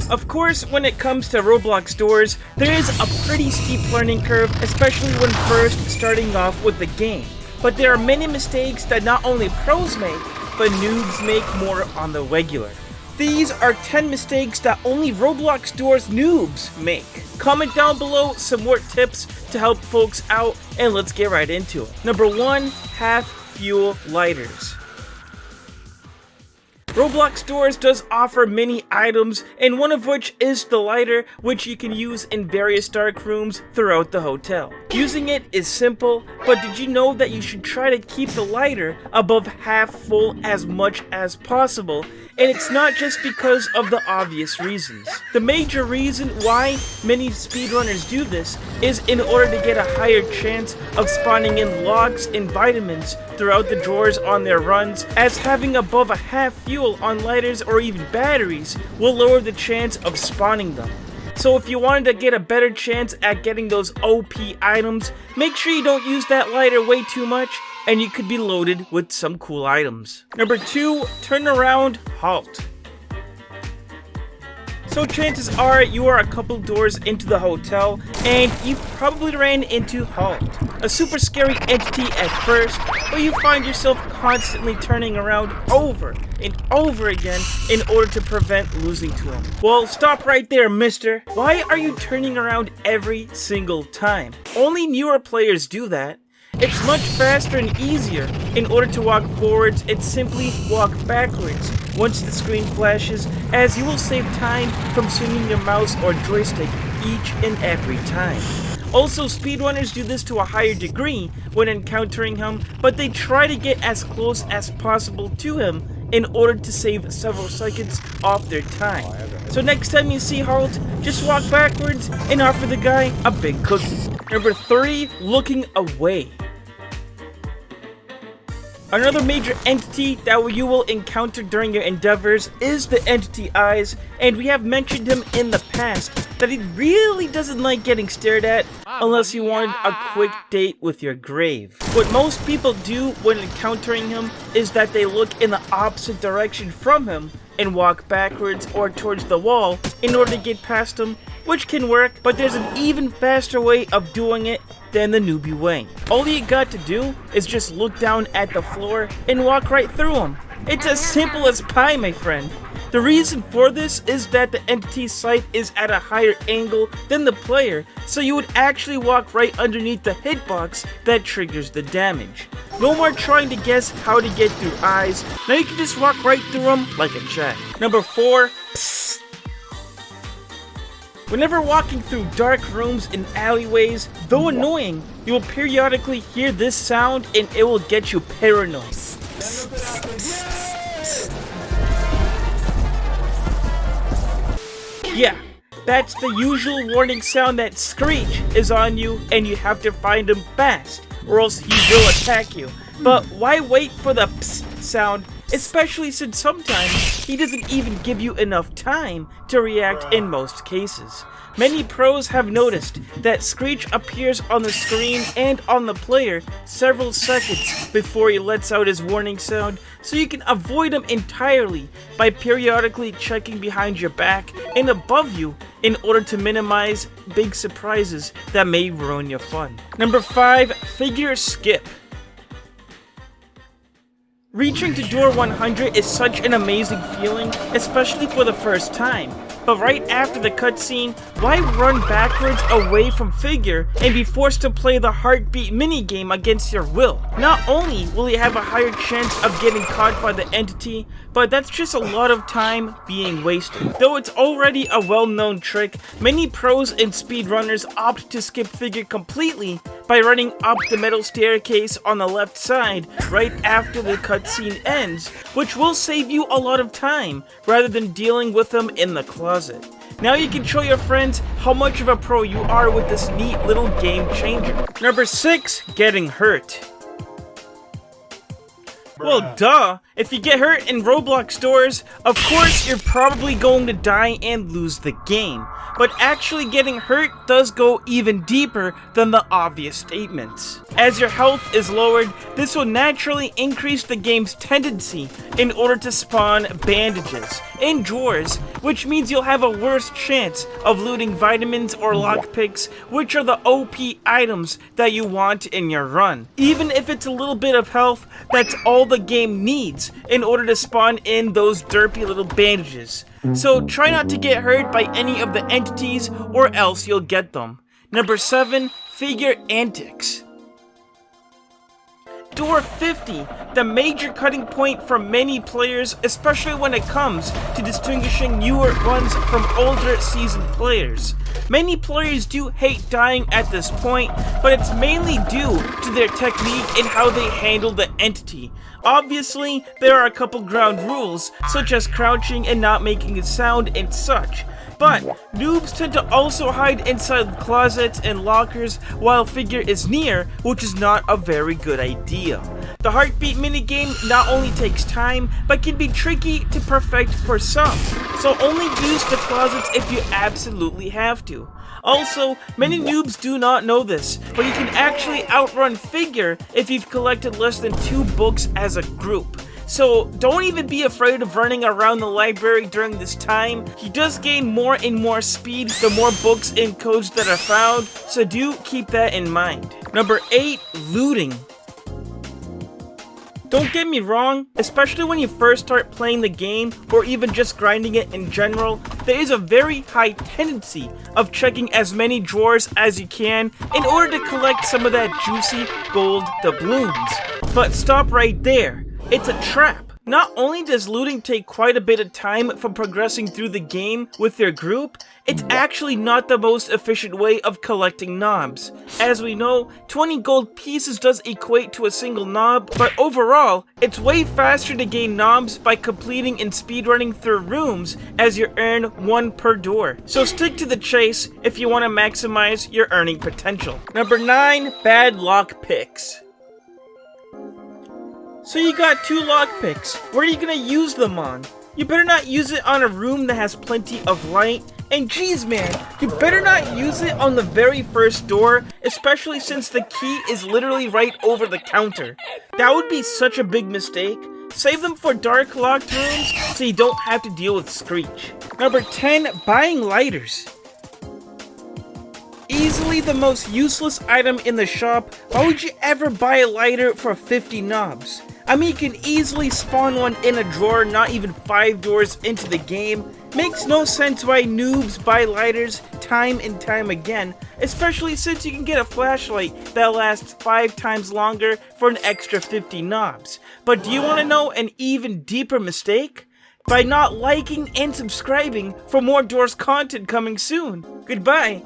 Of course, when it comes to Roblox Doors, there is a pretty steep learning curve, especially when first starting off with the game. But there are many mistakes that not only pros make, but noobs make more on the regular. These are 10 mistakes that only Roblox Doors noobs make. Comment down below some more tips to help folks out, and let's get right into it. Number 1, half fuel lighters. Roblox Doors does offer many items, and one of which is the lighter, which you can use in various dark rooms throughout the hotel. Using it is simple, but did you know that you should try to keep the lighter above half full as much as possible? And it's not just because of the obvious reasons. The major reason why many speedrunners do this is in order to get a higher chance of spawning in logs and vitamins throughout the drawers on their runs, as having above a half fuel on lighters or even batteries will lower the chance of spawning them. So if you wanted to get a better chance at getting those OP items, make sure you don't use that lighter way too much, and you could be loaded with some cool items. Number 2, turn around, halt. So chances are you are a couple doors into the hotel and you probably ran into Halt, a super scary entity at first, but you find yourself constantly turning around over and over again in order to prevent losing to him. Well, stop right there, mister. Why are you turning around every single time? Only newer players do that. It's much faster and easier. In order to walk forwards, it's simply walk backwards once the screen flashes, as you will save time from swinging your mouse or joystick each and every time. Also, speedrunners do this to a higher degree when encountering him, but they try to get as close as possible to him in order to save several seconds off their time. So next time you see Halt, just walk backwards and offer the guy a big cookie. Number 3, looking away. Another major entity that you will encounter during your endeavors is the entity eyes, and we have mentioned him in the past that he really doesn't like getting stared at unless you wanted a quick date with your grave. What most people do when encountering him is that they look in the opposite direction from him and walk backwards or towards the wall in order to get past him, which can work, but there's an even faster way of doing it than the newbie way. All you got to do is just look down at the floor and walk right through him. It's as simple as pie, my friend. The reason for this is that the entity's sight is at a higher angle than the player, so you would actually walk right underneath the hitbox that triggers the damage. No more trying to guess how to get through eyes. Now you can just walk right through them like a jack. Number 4, psst. Whenever walking through dark rooms and alleyways, though annoying, you will periodically hear this sound and it will get you paranoid. Psst, psst, psst, psst. Yeah, that's the usual warning sound that Screech is on you and you have to find him fast, or else he will attack you. But why wait for the psst sound, especially since sometimes he doesn't even give you enough time to react in most cases. Many pros have noticed that Screech appears on the screen and on the player several seconds before he lets out his warning sound, so you can avoid him entirely by periodically checking behind your back and above you in order to minimize big surprises that may ruin your fun. Number 5, figure skip. Reaching to door 100 is such an amazing feeling, especially for the first time. But right after the cutscene, why run backwards away from figure and be forced to play the heartbeat minigame against your will? Not only will you have a higher chance of getting caught by the entity, but that's just a lot of time being wasted. Though it's already a well-known trick, many pros and speedrunners opt to skip figure completely by running up the metal staircase on the left side right after the cutscene ends, which will save you a lot of time rather than dealing with them in the closet. Now you can show your friends how much of a pro you are with this neat little game changer. Number 6, getting hurt. Well, duh! If you get hurt in Roblox Doors, of course you're probably going to die and lose the game. But actually getting hurt does go even deeper than the obvious statements. As your health is lowered, this will naturally increase the game's tendency in order to spawn bandages in drawers, which means you'll have a worse chance of looting vitamins or lockpicks, which are the OP items that you want in your run. Even if it's a little bit of health, that's all the game needs in order to spawn in those derpy little bandages. So try not to get hurt by any of the entities or else you'll get them. Number 7, figure Antics. Door 50, the major cutting point for many players, especially when it comes to distinguishing newer ones from older seasoned players. Many players do hate dying at this point, but it's mainly due to their technique and how they handle the entity. Obviously, there are a couple ground rules, such as crouching and not making a sound and such. But noobs tend to also hide inside closets and lockers while figure is near, which is not a very good idea. The heartbeat minigame not only takes time, but can be tricky to perfect for some, so only use the closets if you absolutely have to. Also, many noobs do not know this, but you can actually outrun figure if you've collected less than 2 books as a group. So don't even be afraid of running around the library during this time. He does gain more and more speed the more books and codes that are found, so do keep that in mind. Number 8, looting. Don't get me wrong, especially when you first start playing the game or even just grinding it in general, there is a very high tendency of checking as many drawers as you can in order to collect some of that juicy gold doubloons. But stop right there. It's a trap. Not only does looting take quite a bit of time from progressing through the game with your group, it's actually not the most efficient way of collecting knobs. As we know, 20 gold pieces does equate to a single knob, but overall, it's way faster to gain knobs by completing and speedrunning through rooms as you earn 1 per door. So stick to the chase if you want to maximize your earning potential. Number 9, bad lock picks. So you got 2 lockpicks. What are you gonna use them on? You better not use it on a room that has plenty of light. And geez man, you better not use it on the very first door, especially since the key is literally right over the counter. That would be such a big mistake. Save them for dark locked rooms so you don't have to deal with Screech. Number 10, buying lighters. Easily the most useless item in the shop. Why would you ever buy a lighter for 50 knobs? I mean, you can easily spawn one in a drawer not even 5 doors into the game. Makes no sense why noobs buy lighters time and time again, especially since you can get a flashlight that lasts 5 times longer for an extra 50 knobs. But do you want to know an even deeper mistake? By not liking and subscribing for more Doors content coming soon. Goodbye.